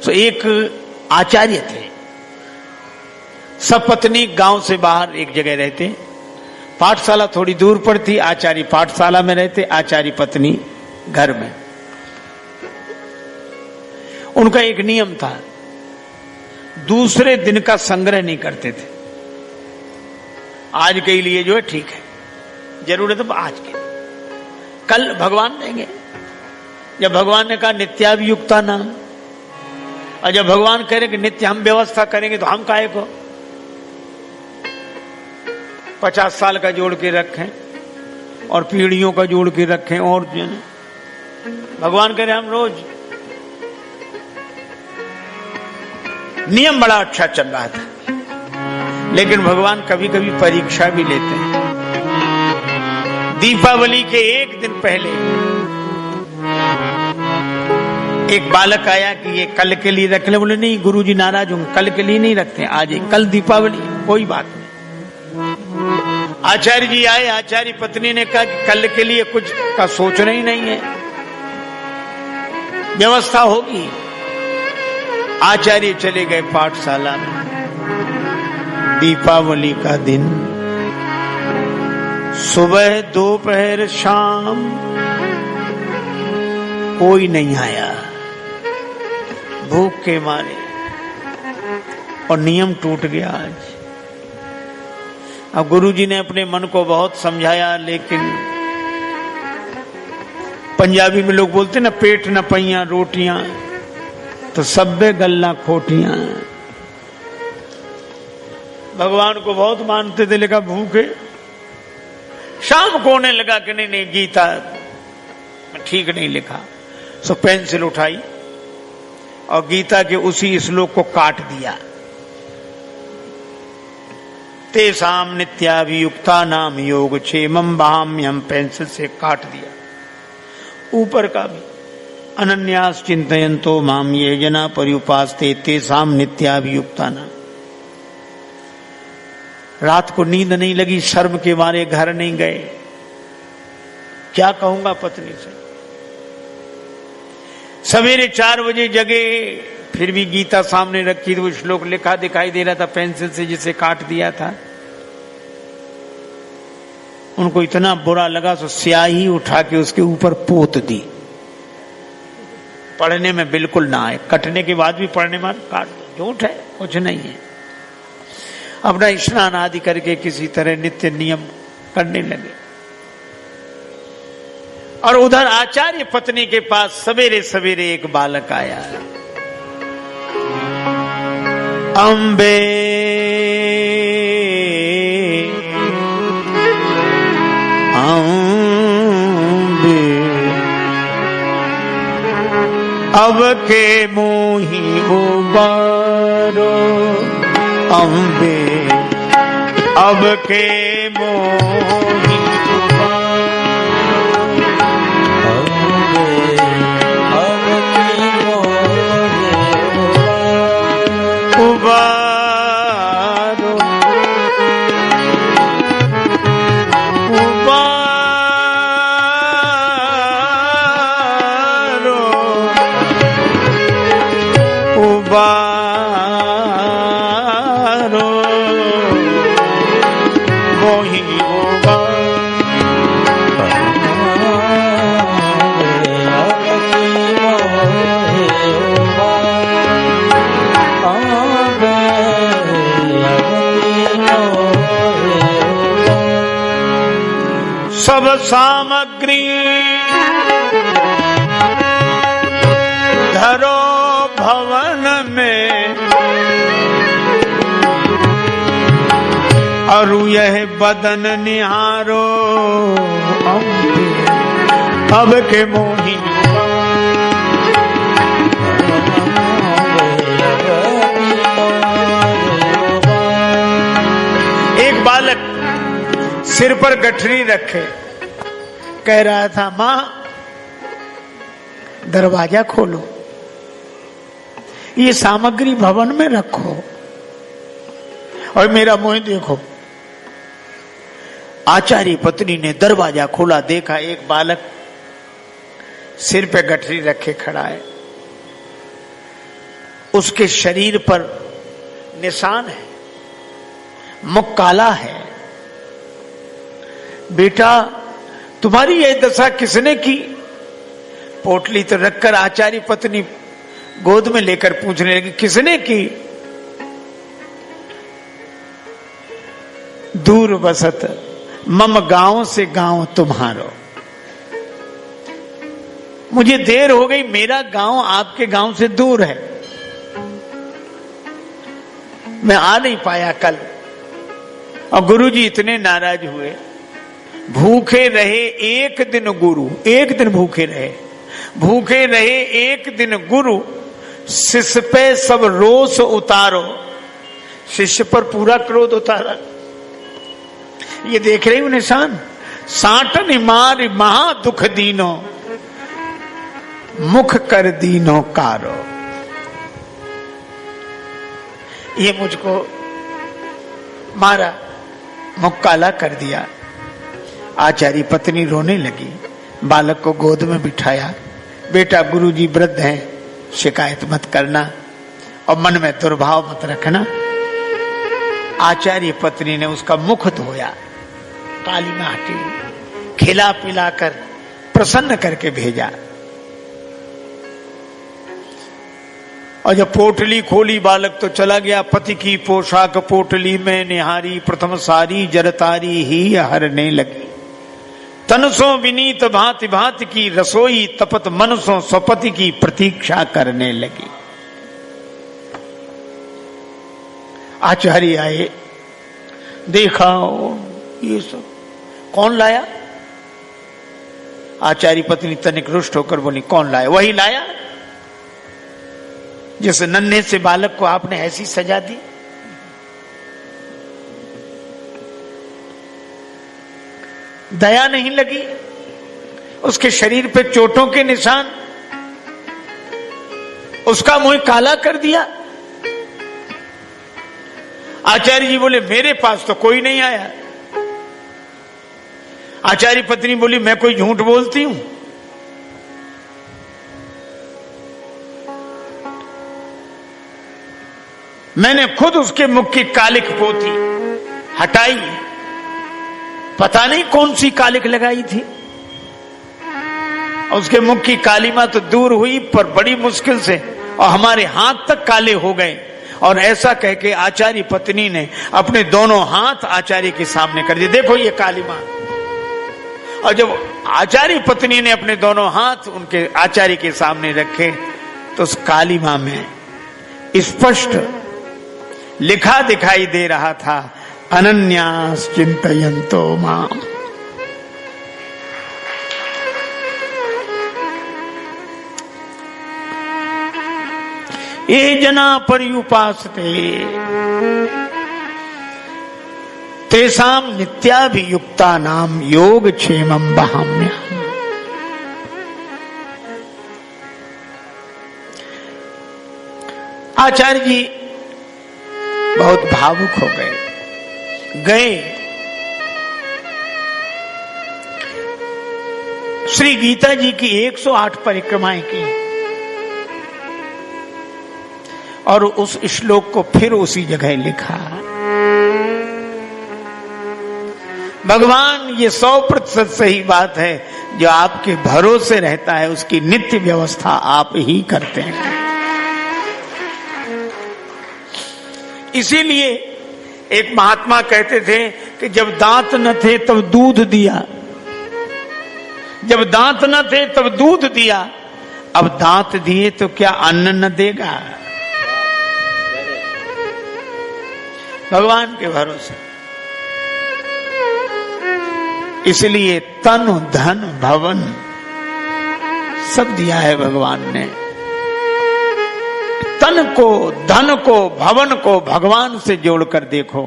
तो एक आचार्य थे, सपत्नी गांव से बाहर एक जगह रहते, पाठशाला थोड़ी दूर पर थी, आचार्य पाठशाला में रहते, आचार्य पत्नी घर में। उनका एक नियम था, दूसरे दिन का संग्रह नहीं करते थे। आज के लिए जो है ठीक है, जरूरत है तो आज के, कल भगवान देंगे। जब भगवान ने कहा नित्याभियुक्ता नाम, और जब भगवान कह रहे कि नित्य हम व्यवस्था करेंगे तो हम काहे को 50 साल का जोड़ के रखें और पीढ़ियों का जोड़ के रखें, और भगवान कह रहे हम रोज। नियम बड़ा अच्छा चल रहा था, लेकिन भगवान कभी कभी परीक्षा भी लेते हैं। दीपावली के एक दिन पहले एक बालक आया कि ये कल के लिए रख ले। बोले नहीं गुरुजी नाराज होंगे, कल के लिए नहीं रखते, आज कल दीपावली, कोई बात नहीं। आचार्य जी आए, आचार्य पत्नी ने कहा कि कल के लिए कुछ का सोचना ही नहीं है, व्यवस्था होगी। आचार्य चले गए पाठशाला में। दीपावली का दिन, सुबह दोपहर शाम कोई नहीं आया, भूख के मारे, और नियम टूट गया आज। अब गुरुजी ने अपने मन को बहुत समझाया, लेकिन पंजाबी में लोग बोलते ना, पेट न पैया रोटियां तो सब्बे गल्ला खोटियां। भगवान को बहुत मानते थे, लेकिन भूखे। शाम को होने लगा कि नहीं नहीं गीता ठीक नहीं लिखा, सो पेंसिल उठाई और गीता के उसी श्लोक को काट दिया। तेसाम नित्याभियुक्ता नाम योग क्षेमम भाम्यम, पेंसिल से काट दिया। ऊपर का भी अनन्यास चिंतयन्तो माम ये जना पर्युपास्ते तेसाम नित्याभियुक्ता नाम। रात को नींद नहीं लगी, शर्म के मारे घर नहीं गए। क्या कहूंगा पत्नी से। सवेरे 4 बजे जगे, फिर भी गीता सामने रखी, तो वो श्लोक लिखा दिखाई दे रहा था पेंसिल से, जिसे काट दिया था। उनको इतना बुरा लगा तो स्याही उठा के उसके ऊपर पोत दी। पढ़ने में बिल्कुल ना आए, कटने के बाद भी पढ़ने में काट दो, झूठ है, कुछ नहीं है। अपना स्नान आदि करके किसी तरह नित्य नियम करने लगे। और उधर आचार्य पत्नी के पास सवेरे सवेरे एक बालक आया। अम्बे अम्बे अब के मोही उबारो, अम्बे अब के मोही उबारो, उबारो, उबारो मोही सब सामग्री धरो भवन में, अरु यह बदन निहारो, अब के मोही एक बालक सिर पर गठरी रखे कह रहा था, मां दरवाजा खोलो, ये सामग्री भवन में रखो और मेरा मुंह देखो। आचार्य पत्नी ने दरवाजा खोला, देखा एक बालक सिर पे गठरी रखे खड़ा है। उसके शरीर पर निशान है, मुख काला है। बेटा तुम्हारी यह दशा किसने की? पोटली तो रखकर आचार्य पत्नी गोद में लेकर पूछने लगी, किसने की? दूर बसत मम गांव से गांव तुम्हारो, मुझे देर हो गई, मेरा गांव आपके गांव से दूर है, मैं आ नहीं पाया कल। और गुरुजी इतने नाराज हुए, भूखे रहे एक दिन गुरु, एक दिन भूखे रहे, भूखे रहे एक दिन गुरु, शिष्य पे सब रोष उतारो, शिष्य पर पूरा क्रोध उतारा। ये देख रहे हो निशान, साटन मार महा दुख दीनो, मुख कर दीनो कारो। ये मुझको मारा, मुख काला कर दिया। आचार्य पत्नी रोने लगी, बालक को गोद में बिठाया, बेटा गुरुजी वृद्ध हैं, शिकायत मत करना और मन में दुर्भाव मत रखना। आचार्य पत्नी ने उसका मुख धोया, काली में हटी, खिला पिलाकर प्रसन्न करके भेजा। और जब पोटली खोली बालक तो चला गया। पति की पोशाक पोटली में निहारी, प्रथम सारी जरतारी ही हरने लगी। तनसों विनीत भांति भांति की रसोई, तपत मनसों स्वपति की प्रतीक्षा करने लगी। आचार्य आए, देखा ये सब कौन लाया? आचार्य पत्नी तनिक रुष्ट होकर बोली, कौन लाया? वही लाया जिस नन्हे से बालक को आपने ऐसी सजा दी। दया नहीं लगी, उसके शरीर पे चोटों के निशान, उसका मुंह काला कर दिया। आचार्य जी बोले, मेरे पास तो कोई नहीं आया। आचार्य पत्नी बोली, मैं कोई झूठ बोलती हूं? मैंने खुद उसके मुख की कालिक पोती हटाई, पता नहीं कौन सी कालिक लगाई थी। उसके मुख की कालिमा तो दूर हुई, पर बड़ी मुश्किल से, और हमारे हाथ तक काले हो गए। और ऐसा कह के आचार्य पत्नी ने अपने दोनों हाथ आचार्य के सामने कर दिए, देखो ये कालिमा। और जब आचार्य पत्नी ने अपने दोनों हाथ उनके आचार्य के सामने रखे तो उस कालिमा में स्पष्ट लिखा दिखाई दे रहा था, अनन्यास चिंतयन्तो माम। ये जना पर्युपासते तेषां नित्याभियुक्ता नाम योग क्षेमं वहाम्यहम्। आचार्य जी बहुत भावुक हो गए। श्री गीता जी की 108 परिक्रमाएं की और उस श्लोक को फिर उसी जगह लिखा। भगवान, ये 100% सही बात है, जो आपके भरोसे रहता है उसकी नित्य व्यवस्था आप ही करते हैं। इसीलिए एक महात्मा कहते थे कि जब दांत न थे तब दूध दिया, जब दांत न थे तब दूध दिया, अब दांत दिए तो क्या अन्न न देगा? भगवान के भरोसे। इसलिए तन धन भवन सब दिया है भगवान ने। तन को, धन को, भवन को भगवान से जोड़कर देखो,